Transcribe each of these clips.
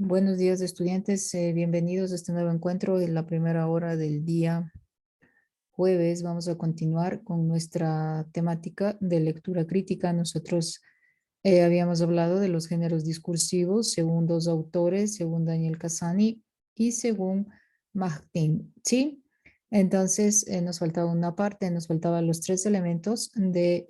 Buenos días, estudiantes. Bienvenidos a este nuevo encuentro en la primera hora del día jueves. Vamos a continuar con nuestra temática de lectura crítica. Nosotros habíamos hablado de los géneros discursivos según dos autores, según Daniel Cassani y según Martin, ¿sí? Entonces, nos faltaba una parte, nos faltaban los tres elementos de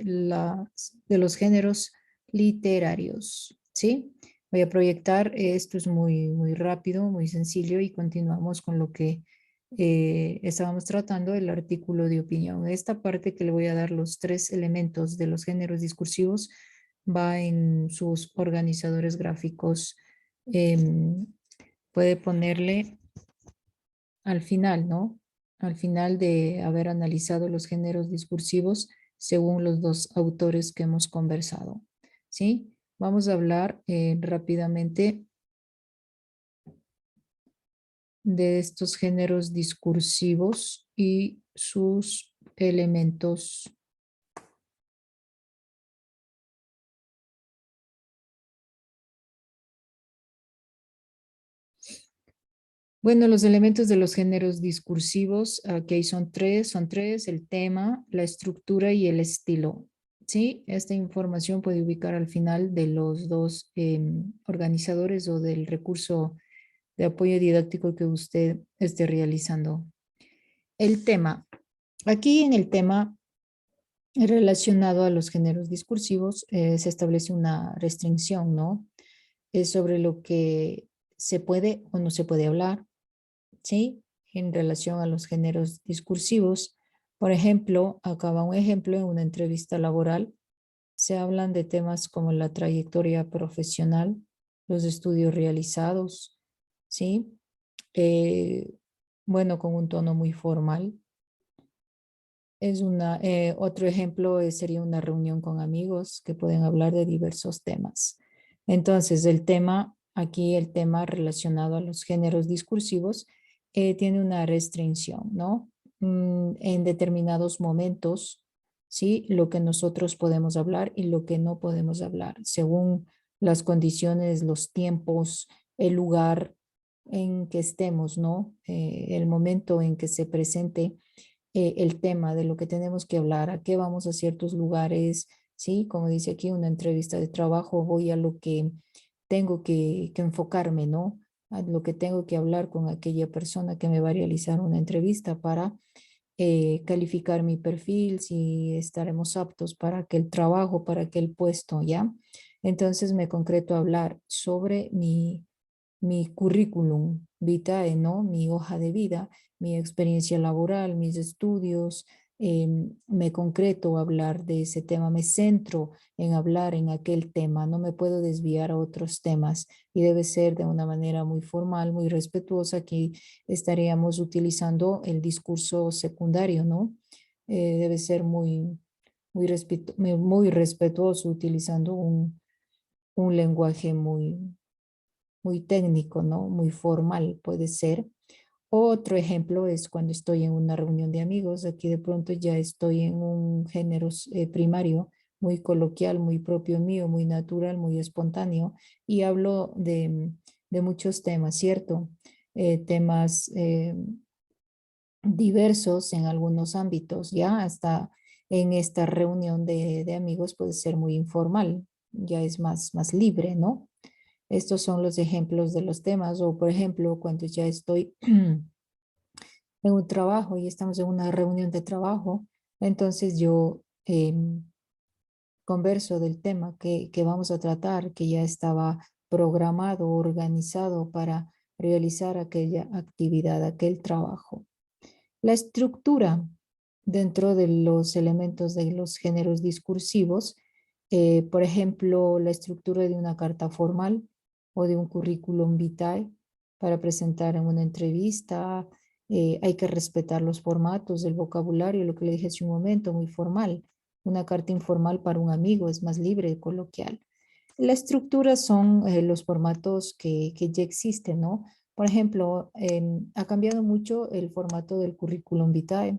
los géneros literarios, ¿sí? Voy a proyectar, esto es muy rápido, muy sencillo y continuamos con lo que estábamos tratando, el artículo de opinión. Esta parte que le voy a dar los tres elementos de los géneros discursivos va en sus organizadores gráficos. em, Puede ponerle al final, ¿no? Al final de haber analizado los géneros discursivos según los dos autores que hemos conversado, ¿sí? Vamos a hablar rápidamente de estos géneros discursivos y sus elementos. Bueno, los elementos de los géneros discursivos, aquí son tres, el tema, la estructura y el estilo. ¿Sí? Esta información puede ubicar al final de los dos organizadores o del recurso de apoyo didáctico que usted esté realizando. El tema. Aquí en el tema relacionado a los géneros discursivos se establece una restricción, ¿no? Es sobre lo que se puede o no se puede hablar, ¿sí? En relación a los géneros discursivos. Por ejemplo, acá va un ejemplo en una entrevista laboral. Se hablan de temas como la trayectoria profesional, los estudios realizados, ¿sí? Eh, bueno, con un tono muy formal. Otro ejemplo sería una reunión con amigos que pueden hablar de diversos temas. Entonces, el tema relacionado a los géneros discursivos tiene una restricción, ¿no? En determinados momentos, ¿sí? Lo que nosotros podemos hablar y lo que no podemos hablar, según las condiciones, los tiempos, el lugar en que estemos, ¿no? El momento en que se presente el tema de lo que tenemos que hablar, a qué vamos a ciertos lugares, ¿sí? Como dice aquí, una entrevista de trabajo, voy a lo que tengo que enfocarme, ¿no? A lo que tengo que hablar con aquella persona que me va a realizar una entrevista para calificar mi perfil, si estaremos aptos para aquel trabajo, para aquel puesto, ¿ya? Entonces me concreto a hablar sobre mi currículum vitae, ¿no? Mi hoja de vida, mi experiencia laboral, mis estudios, me concreto a hablar de ese tema, me centro en hablar en aquel tema, no me puedo desviar a otros temas y debe ser de una manera muy formal, muy respetuosa. Aquí estaríamos utilizando el discurso secundario, ¿no? Debe ser muy respetuoso utilizando un lenguaje muy técnico, ¿no? Muy formal puede ser. Otro ejemplo es cuando estoy en una reunión de amigos. Aquí de pronto ya estoy en un género primario, muy coloquial, muy propio mío, muy natural, muy espontáneo y hablo de muchos temas, ¿cierto? Temas diversos en algunos ámbitos, ya hasta en esta reunión de amigos puede ser muy informal, ya es más libre, ¿no? Estos son los ejemplos de los temas o, por ejemplo, cuando ya estoy en un trabajo y estamos en una reunión de trabajo, entonces yo converso del tema que vamos a tratar, que ya estaba programado, organizado para realizar aquella actividad, aquel trabajo. La estructura dentro de los elementos de los géneros discursivos, por ejemplo, la estructura de una carta formal o de un currículum vitae para presentar en una entrevista. Hay que respetar los formatos, el vocabulario, lo que le dije hace un momento, muy formal. Una carta informal para un amigo es más libre, coloquial. La estructura son los formatos que ya existen, ¿no? Por ejemplo, ha cambiado mucho el formato del currículum vitae,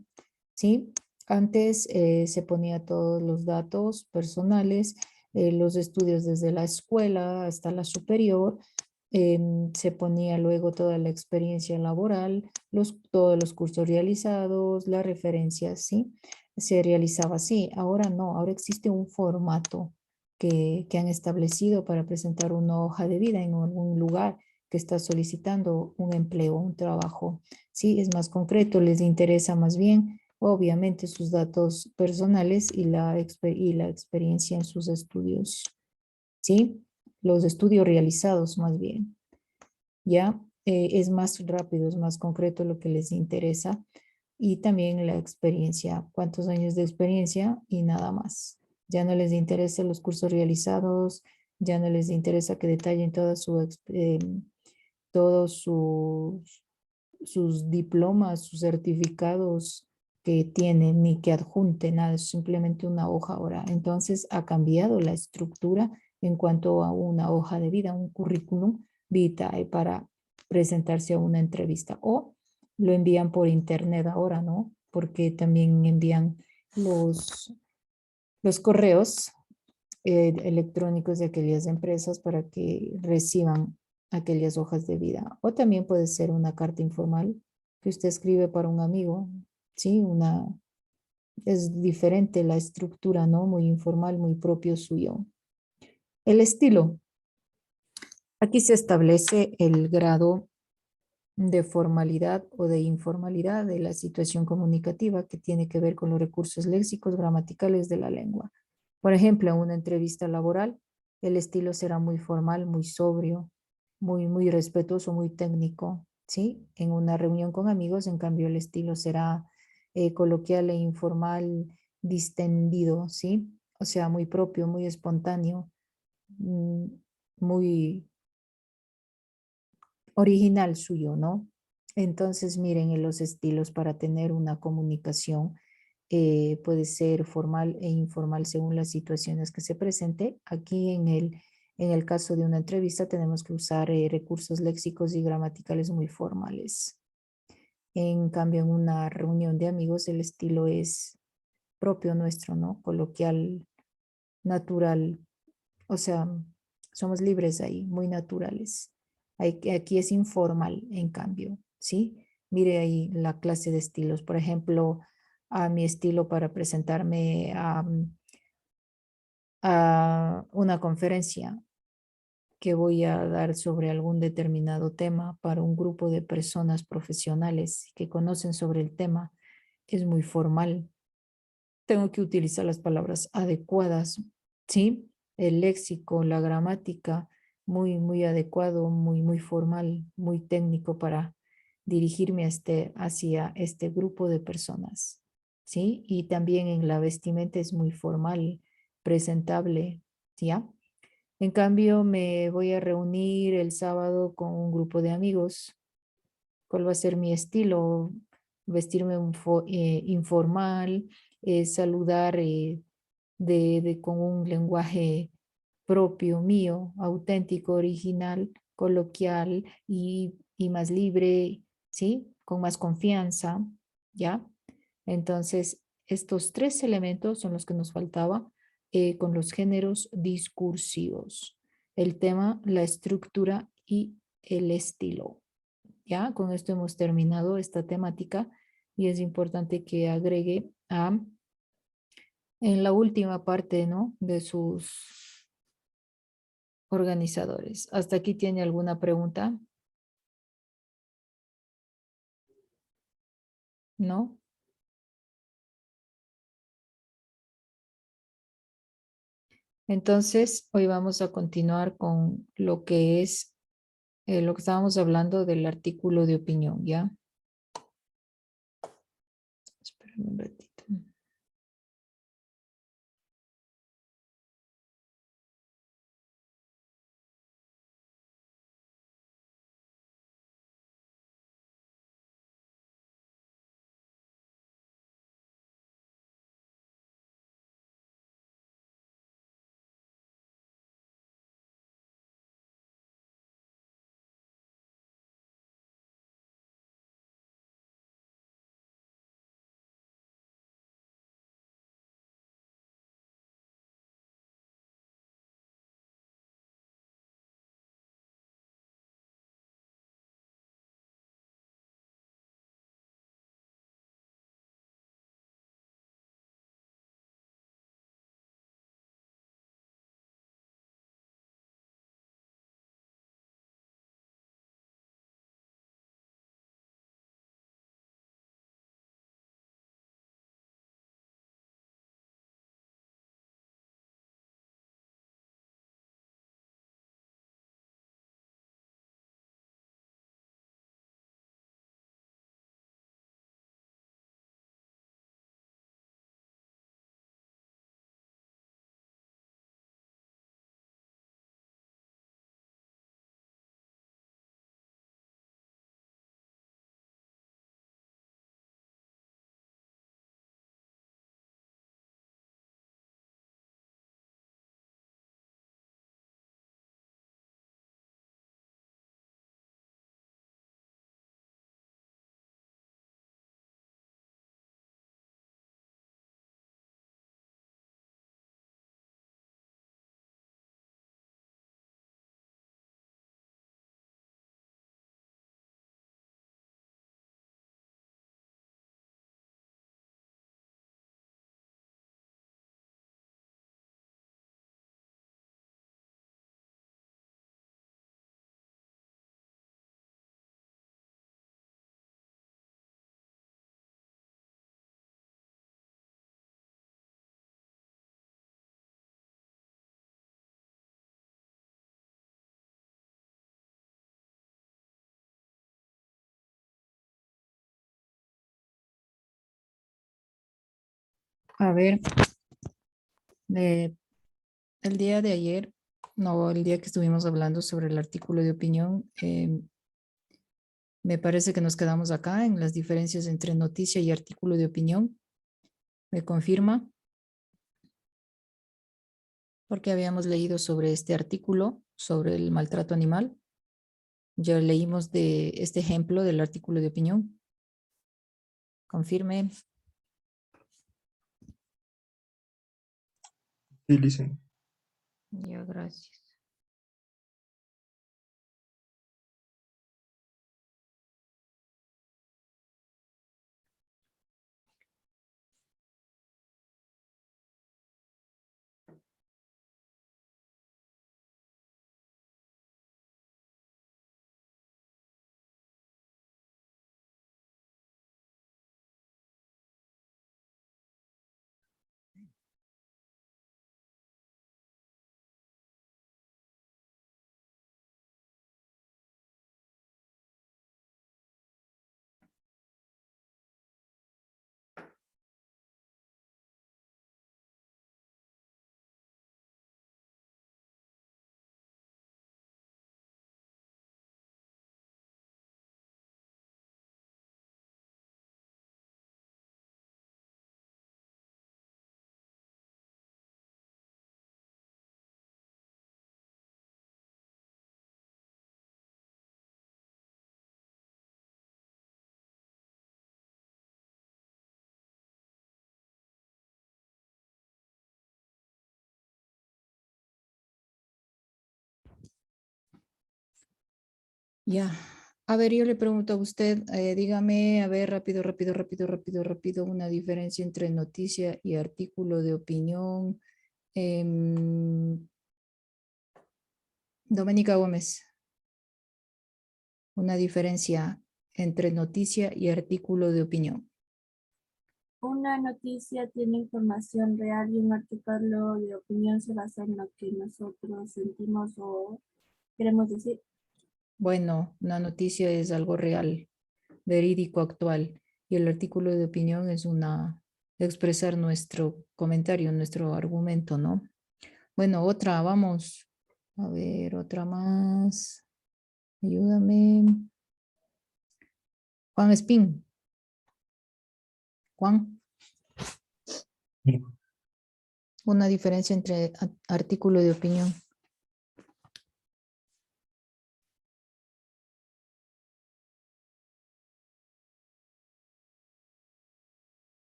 ¿sí? Antes se ponía todos los datos personales, los estudios desde la escuela hasta la superior, Se ponía luego toda la experiencia laboral, todos los cursos realizados, las referencias, ¿sí? Se realizaba así. Ahora no, ahora existe un formato que han establecido para presentar una hoja de vida en algún lugar que está solicitando un empleo, un trabajo. Sí, es más concreto, les interesa más bien, obviamente, sus datos personales y y la experiencia en sus estudios, ¿sí? Los estudios realizados más bien, ¿ya? Es más rápido, es más concreto lo que les interesa y también la experiencia, cuántos años de experiencia y nada más. Ya no les interesa los cursos realizados, ya no les interesa que detallen todos sus diplomas, sus certificados que tienen, ni que adjunte nada, es simplemente una hoja ahora. Entonces ha cambiado la estructura en cuanto a una hoja de vida, un currículum vitae para presentarse a una entrevista o lo envían por internet ahora, ¿no? Porque también envían los, los correos electrónicos de aquellas empresas para que reciban aquellas hojas de vida. O también puede ser una carta informal que usted escribe para un amigo, ¿sí? Es diferente la estructura, ¿no? Muy informal, muy propio suyo. El estilo. Aquí se establece el grado de formalidad o de informalidad de la situación comunicativa que tiene que ver con los recursos léxicos gramaticales de la lengua. Por ejemplo, en una entrevista laboral, el estilo será muy formal, muy sobrio, muy respetuoso, muy técnico, ¿sí? En una reunión con amigos, en cambio, el estilo será coloquial e informal, distendido, ¿sí? O sea, muy propio, muy espontáneo, mm, muy original suyo, ¿no? Entonces, miren, en los estilos para tener una comunicación puede ser formal e informal según las situaciones que se presente. Aquí en el caso de una entrevista tenemos que usar recursos léxicos y gramaticales muy formales. En cambio, en una reunión de amigos, el estilo es propio nuestro, ¿no? Coloquial, natural, o sea, somos libres ahí, muy naturales. Aquí es informal, en cambio, ¿sí? Mire ahí la clase de estilos. Por ejemplo, a mi estilo para presentarme a una conferencia que voy a dar sobre algún determinado tema para un grupo de personas profesionales que conocen sobre el tema. Es muy formal. Tengo que utilizar las palabras adecuadas, ¿sí? El léxico, la gramática, muy adecuado, muy formal, muy técnico para dirigirme hacia este grupo de personas, ¿sí? Y también en la vestimenta es muy formal, presentable, ¿ya? En cambio, me voy a reunir el sábado con un grupo de amigos. ¿Cuál va a ser mi estilo? Vestirme informal, saludar con un lenguaje propio mío, auténtico, original, coloquial y más libre, ¿sí? Con más confianza, ¿ya? Entonces, estos tres elementos son los que nos faltaba con los géneros discursivos. El tema, la estructura y el estilo. Ya, con esto hemos terminado esta temática y es importante que agregue en la última parte, ¿no? De sus organizadores. ¿Hasta aquí tiene alguna pregunta? ¿No? Entonces, hoy vamos a continuar con lo que es lo que estábamos hablando del artículo de opinión, ¿ya? Espérame un ratito. A ver, el día de ayer, no, el día que estuvimos hablando sobre el artículo de opinión, me parece que nos quedamos acá en las diferencias entre noticia y artículo de opinión. ¿Me confirma? Porque habíamos leído sobre este artículo, sobre el maltrato animal. Ya leímos de este ejemplo del artículo de opinión. Confirme. Sí, listen. Ya, gracias. Ya. A ver, yo le pregunto a usted, dígame, a ver, rápido, una diferencia entre noticia y artículo de opinión. Doménica Gómez, una diferencia entre noticia y artículo de opinión. Una noticia tiene información real y un artículo de opinión se basa en lo que nosotros sentimos o queremos decir. Bueno, una noticia es algo real, verídico, actual, y el artículo de opinión es expresar nuestro comentario, nuestro argumento, ¿no? Bueno, otra, vamos. A ver, otra más. Ayúdame. Juan Espín. Juan, una diferencia entre artículo de opinión.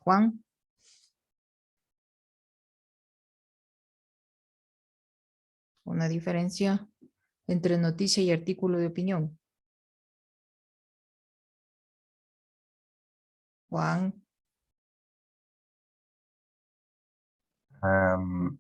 Juan, una diferencia entre noticia y artículo de opinión. Juan, Am,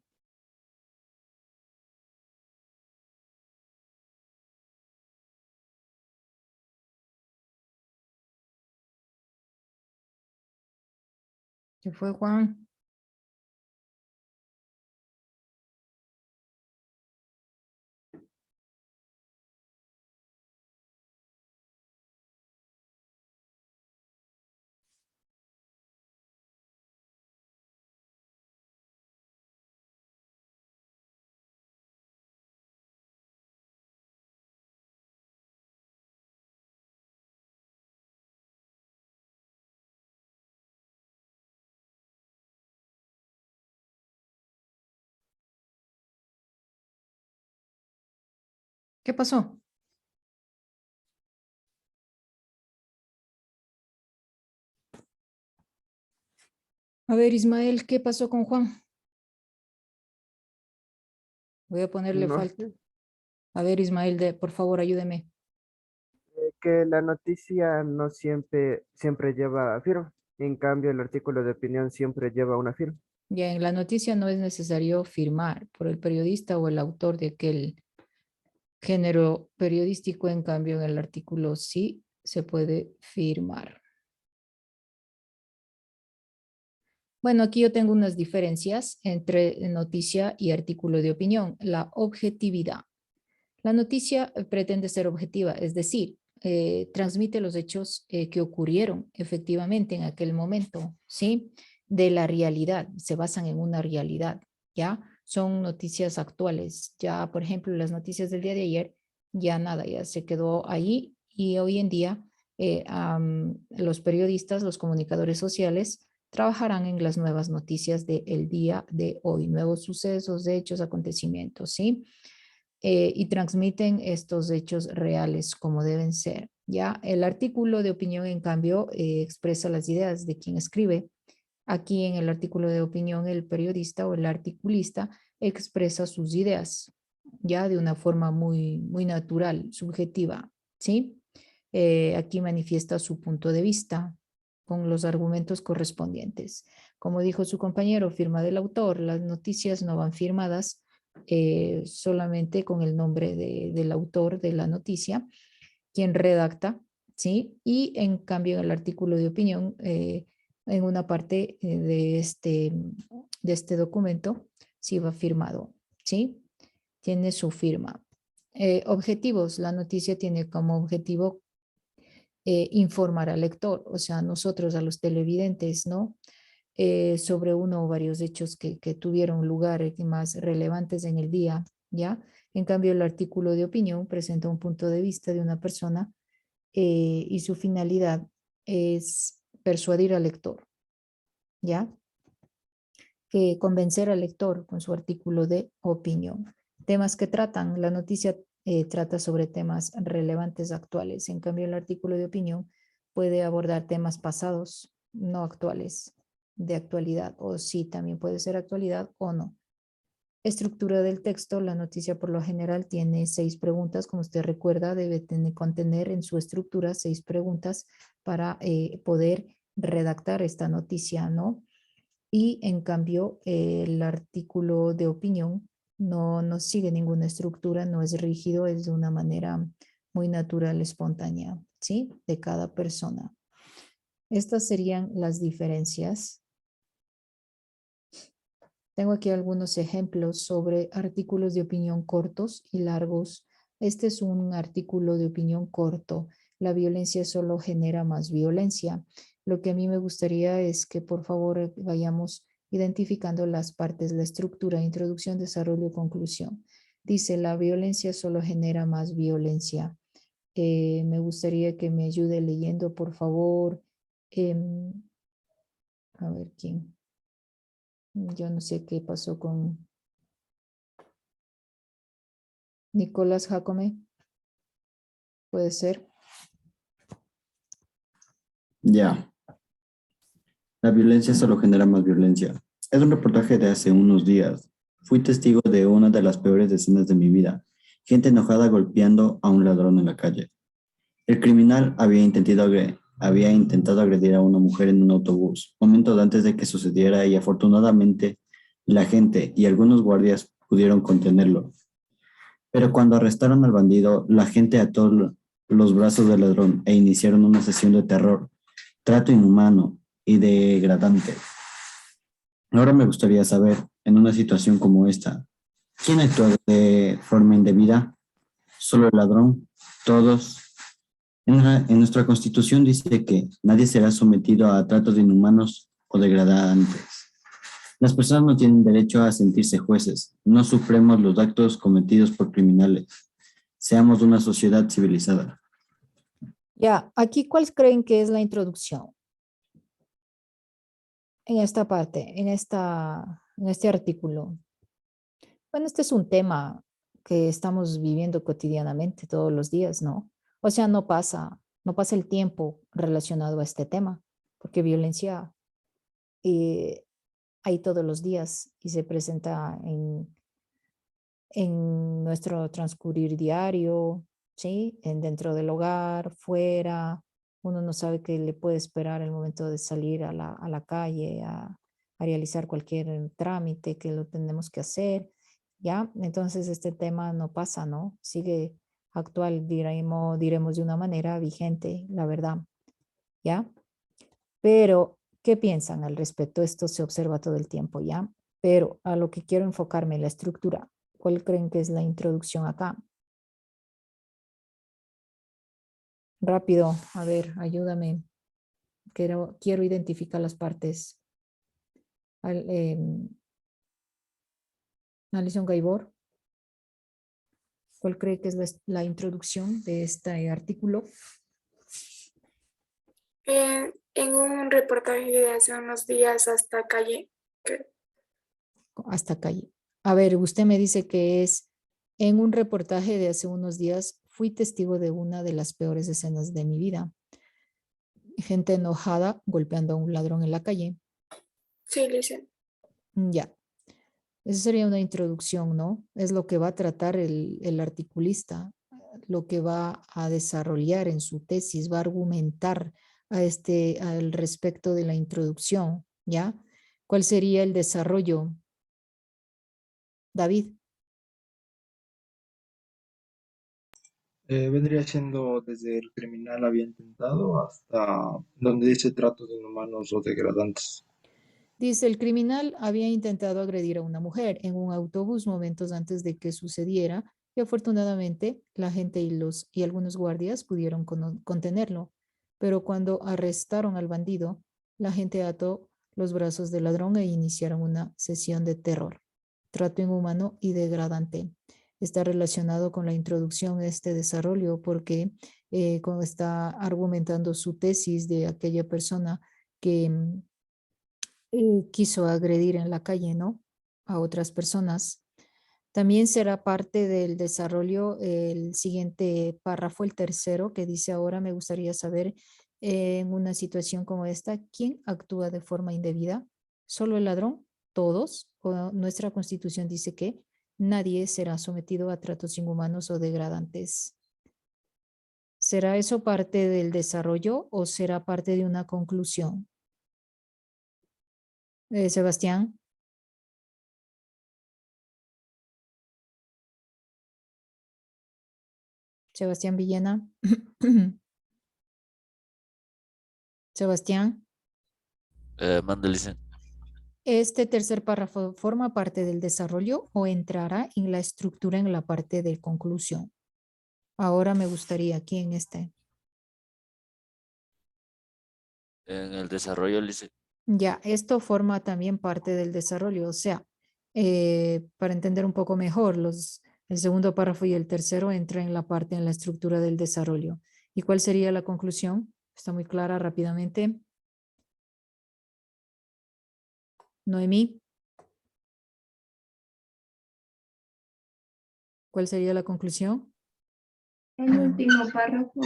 ¿qué fue Juan? ¿Qué pasó? A ver, Ismael, ¿qué pasó con Juan? Voy a ponerle No falta. sé, A ver, Ismael, por favor, ayúdeme. que la noticia no siempre lleva firma. En cambio, el artículo de opinión siempre lleva una firma. Ya en la noticia no es necesario firmar por el periodista o el autor de aquel género periodístico, en cambio en el artículo sí se puede firmar. Bueno, aquí yo tengo unas diferencias entre noticia y artículo de opinión. La objetividad. La noticia pretende ser objetiva, es decir, transmite los hechos que ocurrieron efectivamente en aquel momento, ¿sí? De la realidad, se basan en una realidad, ¿ya? Son noticias actuales. Ya, por ejemplo, las noticias del día de ayer, ya nada, ya se quedó ahí y hoy en día los periodistas, los comunicadores sociales, trabajarán en las nuevas noticias del día de hoy, nuevos sucesos, hechos, acontecimientos, ¿sí? Y transmiten estos hechos reales como deben ser. Ya el artículo de opinión, en cambio, expresa las ideas de quien escribe. Aquí en el artículo de opinión, el periodista o el articulista expresa sus ideas, ya de una forma muy natural, subjetiva, ¿sí? Aquí manifiesta su punto de vista con los argumentos correspondientes. Como dijo su compañero, firma del autor, las noticias no van firmadas solamente con el nombre del autor de la noticia, quien redacta, ¿sí? Y en cambio en el artículo de opinión, en una parte de este documento, sí va firmado, ¿sí? Tiene su firma. Objetivos, la noticia tiene como objetivo informar al lector, o sea, nosotros a los televidentes, ¿no? Sobre uno o varios hechos que tuvieron lugar más relevantes en el día, ¿ya? En cambio, el artículo de opinión presenta un punto de vista de una persona y su finalidad es persuadir al lector, ¿ya? Que convencer al lector con su artículo de opinión. Temas que tratan, la noticia trata sobre temas relevantes actuales, en cambio el artículo de opinión puede abordar temas pasados, no actuales, de actualidad, o sí, también puede ser actualidad o no. Estructura del texto, la noticia por lo general tiene 6 preguntas, como usted recuerda, debe contener en su estructura 6 preguntas para poder redactar esta noticia, ¿no? Y en cambio, el artículo de opinión no sigue ninguna estructura, no es rígido, es de una manera muy natural, espontánea, ¿sí? De cada persona. Estas serían las diferencias. Tengo aquí algunos ejemplos sobre artículos de opinión cortos y largos. Este es un artículo de opinión corto. La violencia solo genera más violencia. Lo que a mí me gustaría es que por favor vayamos identificando las partes, la estructura, introducción, desarrollo, conclusión. Dice, la violencia solo genera más violencia. Me gustaría que me ayude leyendo, por favor. A ver quién. Yo no sé qué pasó con Nicolás Jacome. Puede ser. Ya, la violencia solo genera más violencia. Es un reportaje de hace unos días. Fui testigo de una de las peores escenas de mi vida. Gente enojada golpeando a un ladrón en la calle. El criminal había intentado agredir a una mujer en un autobús, momentos antes de que sucediera y afortunadamente la gente y algunos guardias pudieron contenerlo. Pero cuando arrestaron al bandido, la gente ató los brazos del ladrón e iniciaron una sesión de terror, trato inhumano y degradante. Ahora me gustaría saber, en una situación como esta, ¿quién actuó de forma indebida? ¿Solo el ladrón? ¿Todos? En nuestra Constitución dice que nadie será sometido a tratos inhumanos o degradantes. Las personas no tienen derecho a sentirse jueces. No sufremos los actos cometidos por criminales. Seamos una sociedad civilizada. Ya, aquí, ¿cuál creen que es la introducción? En esta parte, en este artículo. Bueno, este es un tema que estamos viviendo cotidianamente todos los días, ¿no? O sea, no pasa el tiempo relacionado a este tema, porque violencia hay todos los días y se presenta en nuestro transcurrir diario, ¿sí? Dentro del hogar, fuera. Uno no sabe qué le puede esperar el momento de salir a la calle, a realizar cualquier trámite que lo tenemos que hacer, ¿ya? Entonces este tema no pasa, ¿no? Sigue actual, diremos de una manera vigente, la verdad, ¿ya? Pero, ¿qué piensan al respecto? Esto se observa todo el tiempo, ¿ya? Pero a lo que quiero enfocarme, la estructura. ¿Cuál creen que es la introducción acá? Rápido, a ver, ayúdame. Quiero identificar las partes. Alison Gaibor, ¿cuál cree que es la introducción de este artículo? En un reportaje de hace unos días hasta calle. Hasta calle. A ver, usted me dice que es en un reportaje de hace unos días, fui testigo de una de las peores escenas de mi vida. Gente enojada golpeando a un ladrón en la calle. Sí, Listen. Ya. Esa sería una introducción, ¿no? Es lo que va a tratar el articulista, lo que va a desarrollar en su tesis, va a argumentar al respecto de la introducción, ¿ya? ¿Cuál sería el desarrollo, David? Vendría siendo desde el criminal había intentado hasta donde dice tratos inhumanos o degradantes. Dice, el criminal había intentado agredir a una mujer en un autobús momentos antes de que sucediera y afortunadamente la gente y algunos guardias pudieron contenerlo. Pero cuando arrestaron al bandido, la gente ató los brazos del ladrón e iniciaron una sesión de terror, trato inhumano y degradante. Está relacionado con la introducción de este desarrollo porque cuando está argumentando su tesis de aquella persona que quiso agredir en la calle, ¿no? A otras personas. También será parte del desarrollo el siguiente párrafo, el tercero, que dice ahora me gustaría saber en una situación como esta, ¿quién actúa de forma indebida? ¿Solo el ladrón? ¿Todos? ¿O nuestra constitución dice que nadie será sometido a tratos inhumanos o degradantes? ¿Será eso parte del desarrollo o será parte de una conclusión? Sebastián. Sebastián Villena. Sebastián, Mandelice. ¿este tercer párrafo forma parte del desarrollo o entrará en la estructura en la parte de conclusión? Ahora me gustaría aquí en este. En el desarrollo, Lice. Ya, esto forma también parte del desarrollo, o sea, para entender un poco mejor, el segundo párrafo y el tercero entran en la parte, en la estructura del desarrollo. ¿Y cuál sería la conclusión? Está muy clara rápidamente. Noemí. ¿Cuál sería la conclusión? El último párrafo.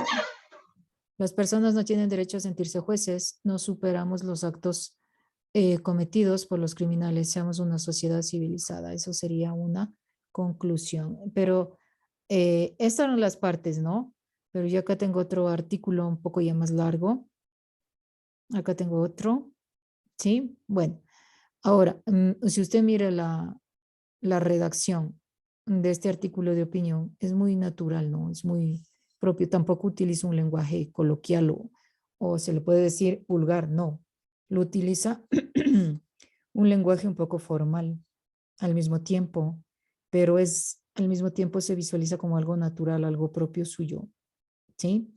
Las personas no tienen derecho a sentirse jueces, no superamos los actos cometidos por los criminales, seamos una sociedad civilizada. Eso sería una conclusión. Pero estas son las partes, ¿no? Pero yo acá tengo otro artículo un poco ya más largo. Acá tengo otro, ¿sí? Bueno, ahora, si usted mira la redacción de este artículo de opinión, es muy natural, ¿no? Es muy propio. Tampoco utiliza un lenguaje coloquial o se le puede decir vulgar, no. Lo utiliza un lenguaje un poco formal al mismo tiempo, pero al mismo tiempo se visualiza como algo natural, algo propio suyo, ¿sí?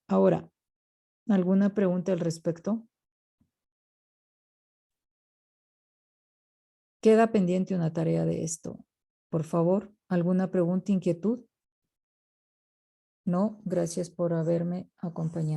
Ahora, ¿alguna pregunta al respecto? Queda pendiente una tarea de esto. Por favor, ¿alguna pregunta, inquietud? No, gracias por haberme acompañado.